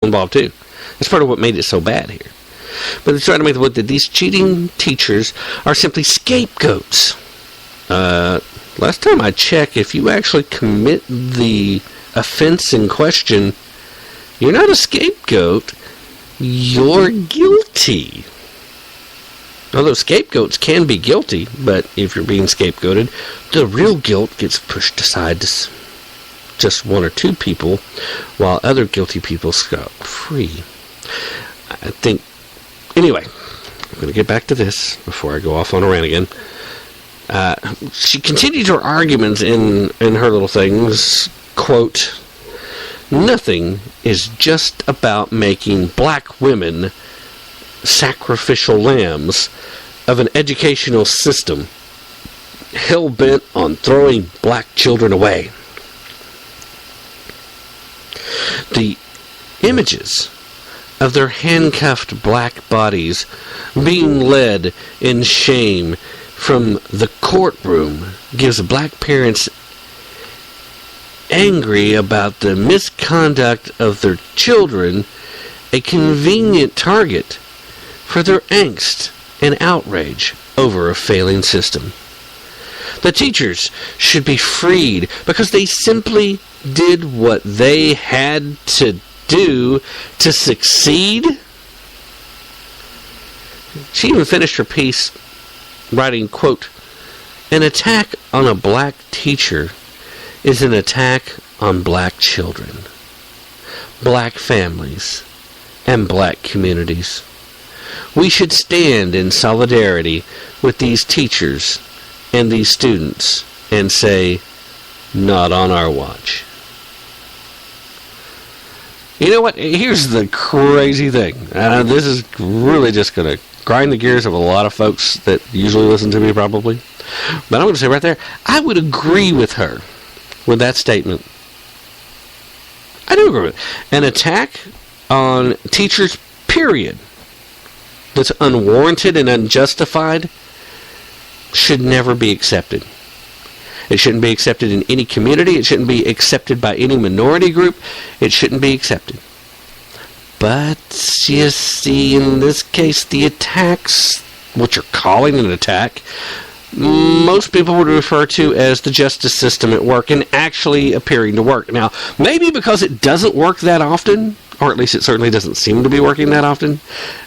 involved too. That's part of what made it so bad here. But they're trying to make the point that these cheating teachers are simply scapegoats. Last time I checked, if you actually commit the offense in question, you're not a scapegoat, you're guilty. Although scapegoats can be guilty, but if you're being scapegoated, the real guilt gets pushed aside to just one or two people, while other guilty people scot free. I think... Anyway, I'm going to get back to this before I go off on a rant again. She continued her arguments in her little things, quote, "Nothing is just about making black women sacrificial lambs of an educational system hell-bent on throwing black children away. The images of their handcuffed black bodies being led in shame from the courtroom gives black parents angry about the misconduct of their children a convenient target for their angst and outrage over a failing system. The teachers should be freed because they simply did what they had to do to succeed." She even finished her piece writing, quote, "An attack on a black teacher is an attack on black children, black families, and black communities. We should stand in solidarity with these teachers and these students and say, not on our watch." You know what? Here's the crazy thing. This is really just going to grind the gears of a lot of folks that usually listen to me probably. But I'm going to say right there, I would agree with her with that statement. I do agree with it. An attack on teachers, period, that's unwarranted and unjustified should never be accepted. It shouldn't be accepted in any community. It shouldn't be accepted by any minority group. It shouldn't be accepted. But, you see, in this case, the attacks, what you're calling an attack, most people would refer to as the justice system at work and actually appearing to work. Now, maybe because it doesn't work that often, or at least it certainly doesn't seem to be working that often,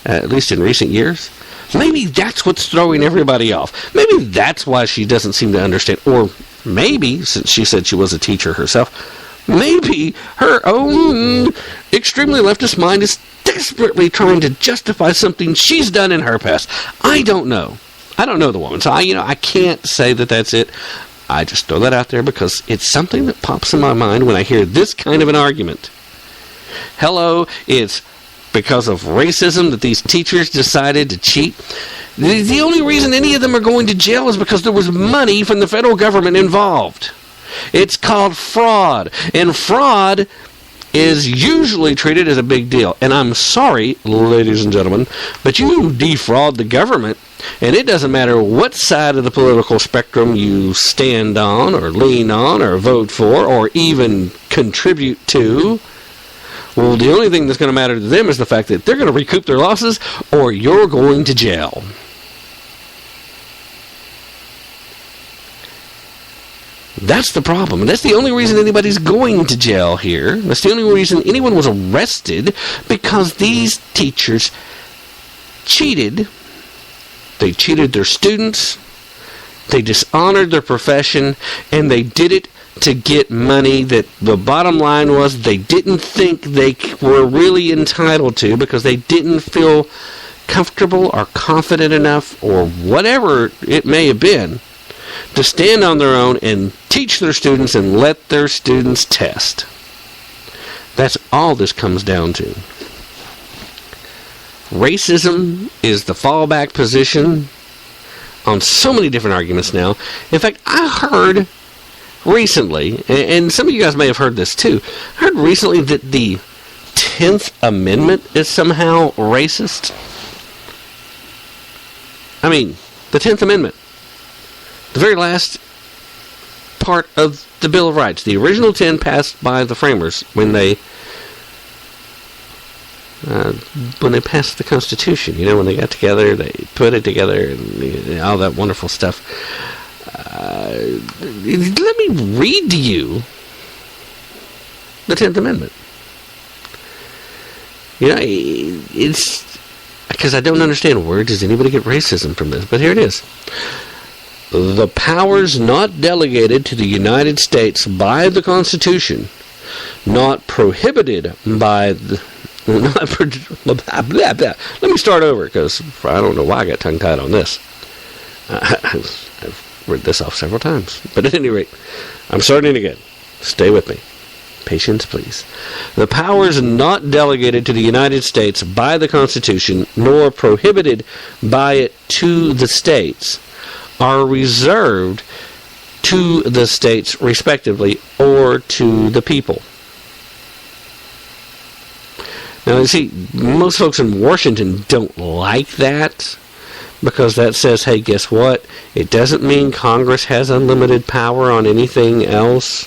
at least in recent years, maybe that's what's throwing everybody off. Maybe that's why she doesn't seem to understand. Or maybe, since she said she was a teacher herself, maybe her own extremely leftist mind is desperately trying to justify something she's done in her past. I don't know. I don't know the woman, so I can't say that that's it. I just throw that out there because it's something that pops in my mind when I hear this kind of an argument. Hello, it's because of racism that these teachers decided to cheat. The only reason any of them are going to jail is because there was money from the federal government involved. It's called fraud, and fraud is usually treated as a big deal. And I'm sorry, ladies and gentlemen, but you defraud the government, and it doesn't matter what side of the political spectrum you stand on, or lean on, or vote for, or even contribute to. Well, the only thing that's going to matter to them is the fact that they're going to recoup their losses, or you're going to jail. That's the problem. And that's the only reason anybody's going to jail here. That's the only reason anyone was arrested, because these teachers cheated. They cheated their students. They dishonored their profession, and they did it to get money that the bottom line was they didn't think they were really entitled to, because they didn't feel comfortable or confident enough, or whatever it may have been, to stand on their own and teach their students and let their students test. That's all this comes down to. Racism is the fallback position on so many different arguments now. In fact, I heard recently, and some of you guys may have heard this too, I heard recently that the 10th Amendment is somehow racist. I mean, the 10th Amendment. The very last part of the Bill of Rights. The original 10 passed by the framers when they when they passed the Constitution. When they got together, they put it together and all that wonderful stuff. Let me read to you the 10th Amendment. It's because I don't understand, where does anybody get racism from this? But here it is. The powers not delegated to the United States by the Constitution, not prohibited by the... Let me start over, because I don't know why I got tongue-tied on this. I've read this off several times. But at any rate, I'm starting again. Stay with me. Patience, please. The powers not delegated to the United States by the Constitution, nor prohibited by it to the states, are reserved to the states respectively, or to the people. Now, you see, most folks in Washington don't like that, because that says, hey, guess what? It doesn't mean Congress has unlimited power on anything else.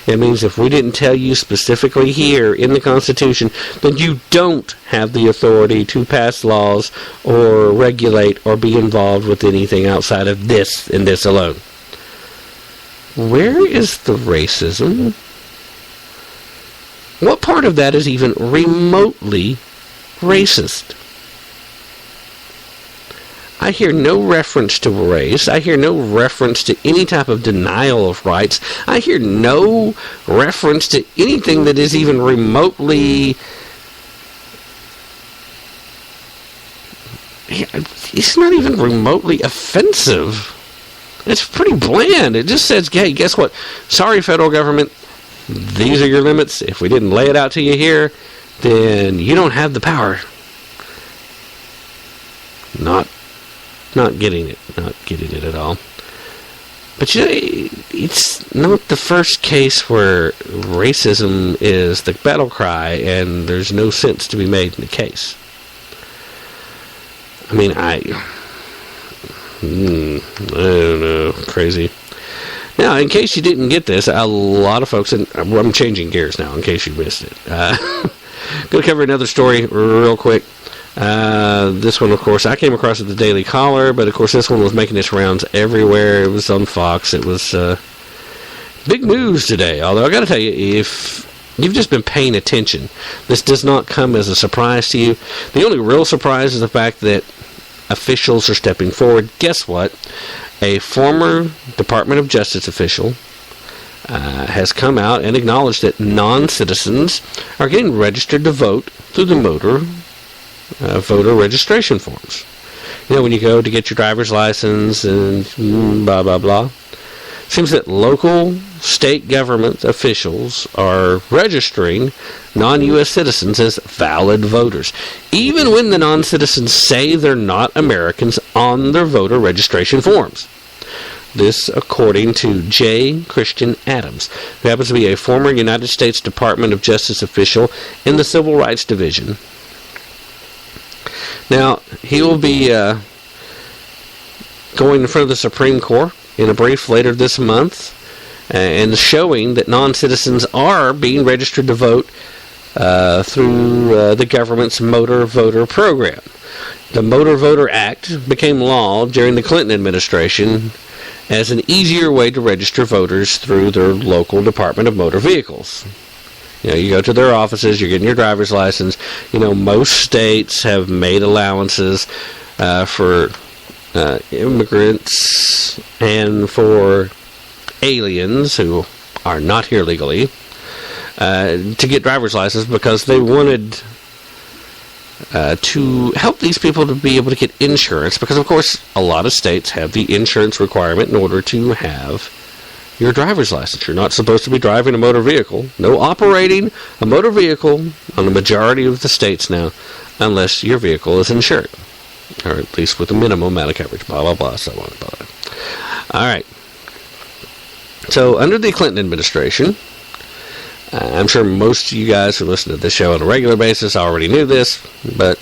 It means if we didn't tell you specifically here in the Constitution, then you don't have the authority to pass laws or regulate or be involved with anything outside of this and this alone. Where is the racism? What part of that is even remotely racist? I hear no reference to race. I hear no reference to any type of denial of rights. I hear no reference to anything that is even remotely... It's not even remotely offensive. It's pretty bland. It just says, hey, guess what? Sorry, federal government. These are your limits. If we didn't lay it out to you here, then you don't have the power. Not getting it at all. But it's not the first case where racism is the battle cry and there's no sense to be made in the case. I mean, I don't know, crazy. Now, in case you didn't get this, a lot of folks, and I'm changing gears now in case you missed it. Going to cover another story real quick. This one, of course, I came across at the Daily Caller, but of course this one was making its rounds everywhere. It was on Fox. It was big news today. Although I got to tell you, if you've just been paying attention, this does not come as a surprise to you. The only real surprise is the fact that officials are stepping forward. Guess what? A former Department of Justice official has come out and acknowledged that non-citizens are getting registered to vote through the voter registration forms. When you go to get your driver's license and blah, blah, blah. Seems that local state government officials are registering non-U.S. citizens as valid voters, even when the non-citizens say they're not Americans on their voter registration forms. This, according to J. Christian Adams, who happens to be a former United States Department of Justice official in the Civil Rights Division. Now, he will be going in front of the Supreme Court in a brief later this month and showing that non-citizens are being registered to vote through the government's Motor Voter Program. The Motor Voter Act became law during the Clinton administration as an easier way to register voters through their local Department of Motor Vehicles. You go to their offices, you're getting your driver's license. Most states have made allowances for immigrants and for aliens who are not here legally to get driver's licenses because they wanted to help these people to be able to get insurance, because of course a lot of states have the insurance requirement in order to have your driver's license. You're not supposed to be driving a motor vehicle, no operating a motor vehicle on the majority of the states now, unless your vehicle is insured, or at least with a minimum amount of coverage, blah, blah, blah, so on and blah, blah. All right. So, under the Clinton administration, I'm sure most of you guys who listen to this show on a regular basis already knew this, but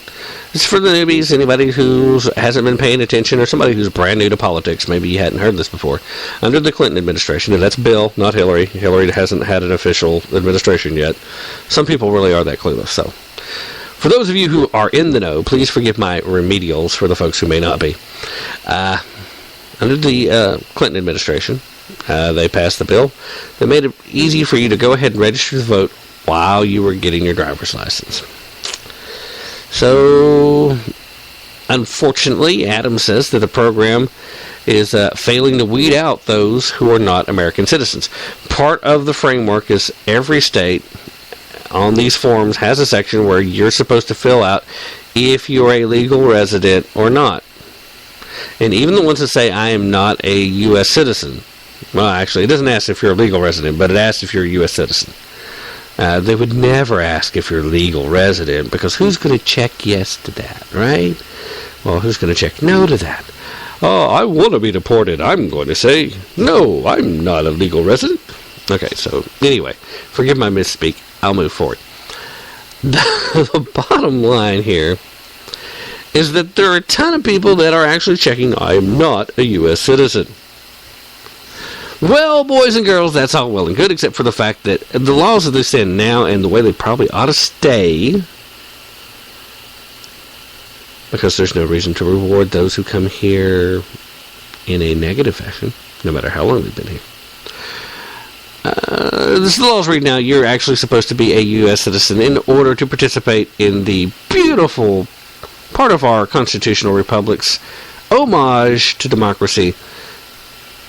it's for the newbies, anybody who hasn't been paying attention, or somebody who's brand new to politics. Maybe you hadn't heard this before. Under the Clinton administration, and that's Bill, not Hillary. Hillary hasn't had an official administration yet. Some people really are that clueless. So, For those of you who are in the know, please forgive my remedials for the folks who may not be. Under the Clinton administration, they passed the bill that made it easy for you to go ahead and register to vote while you were getting your driver's license. So, unfortunately, Adams says that the program is failing to weed out those who are not American citizens. Part of the framework is every state on these forms has a section where you're supposed to fill out if you're a legal resident or not. And even the ones that say, I am not a U.S. citizen, well, actually, it doesn't ask if you're a legal resident, but it asks if you're a U.S. citizen. They would never ask if you're a legal resident, because who's going to check yes to that, right? Well, who's going to check no to that? Oh, I want to be deported. I'm going to say, no, I'm not a legal resident. Okay, so anyway, forgive my misspeak. I'll move forward. The bottom line here is that there are a ton of people that are actually checking, I am not a U.S. citizen. Well, boys and girls, that's all well and good, except for the fact that the laws as they stand now and the way they probably ought to stay, because there's no reason to reward those who come here in a negative fashion, no matter how long they've been here. This is the laws right now. You're actually supposed to be a U.S. citizen in order to participate in the beautiful part of our constitutional republic's homage to democracy,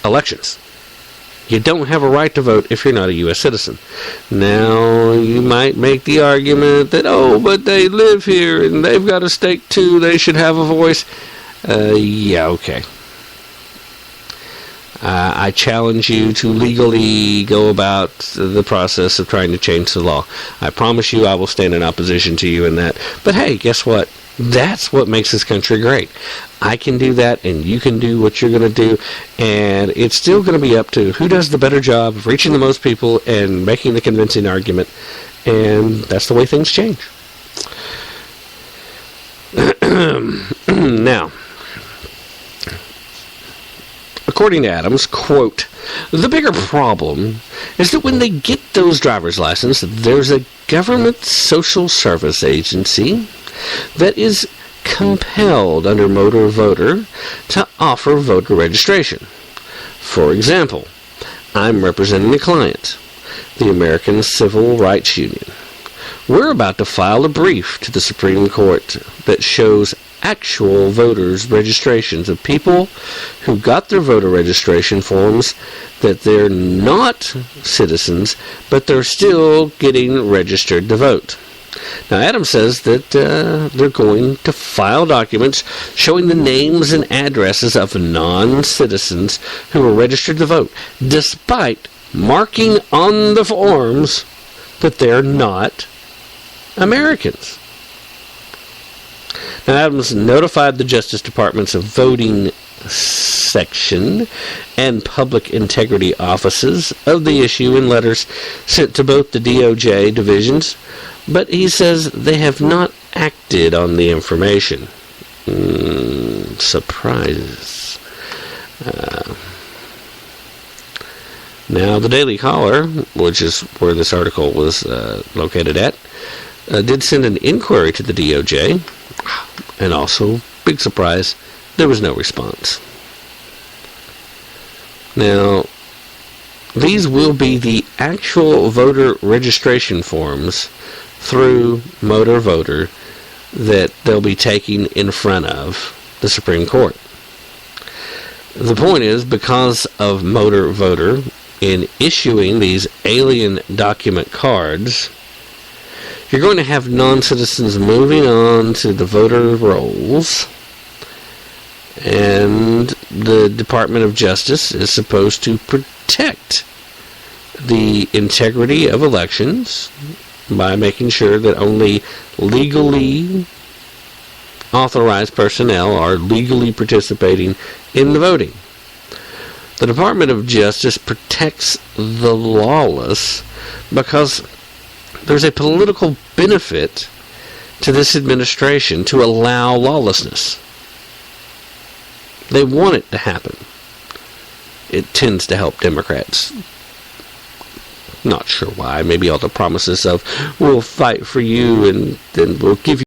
elections. You don't have a right to vote if you're not a U.S. citizen. Now, you might make the argument that, oh, but they live here and they've got a stake too, they should have a voice. Yeah, okay. I challenge you to legally go about the process of trying to change the law. I promise you I will stand in opposition to you in that. But hey, guess what? That's what makes this country great. I can do that, and you can do what you're going to do, and it's still going to be up to who does the better job of reaching the most people and making the convincing argument, and that's the way things change. Now, according to Adams, quote, the bigger problem is that when they get those driver's licenses, there's a government social service agency that is compelled under motor voter to offer voter registration. For example, I'm representing a client, the American Civil Rights Union. We're about to file a brief to the Supreme Court that shows actual voters' registrations of people who got their voter registration forms that they're not citizens, but they're still getting registered to vote. Now, Adams says that they're going to file documents showing the names and addresses of non-citizens who are registered to vote, despite marking on the forms that they're not Americans. Now, Adams notified the Justice Department's voting section and public integrity offices of the issue in letters sent to both the DOJ divisions, but he says they have not acted on the information. Surprise. Now, the Daily Caller, which is where this article was located at, did send an inquiry to the DOJ, and also, big surprise, there was no response. Now, these will be the actual voter registration forms through Motor Voter that they'll be taking in front of the Supreme Court. The point is, because of Motor Voter in issuing these alien document cards, you're going to have non-citizens moving on to the voter rolls, and the Department of Justice is supposed to protect the integrity of elections by making sure that only legally authorized personnel are legally participating in the voting. The Department of Justice protects the lawless because there's a political benefit to this administration to allow lawlessness. They want it to happen. It tends to help Democrats Not sure why. Maybe all the promises of we'll fight for you and then we'll give you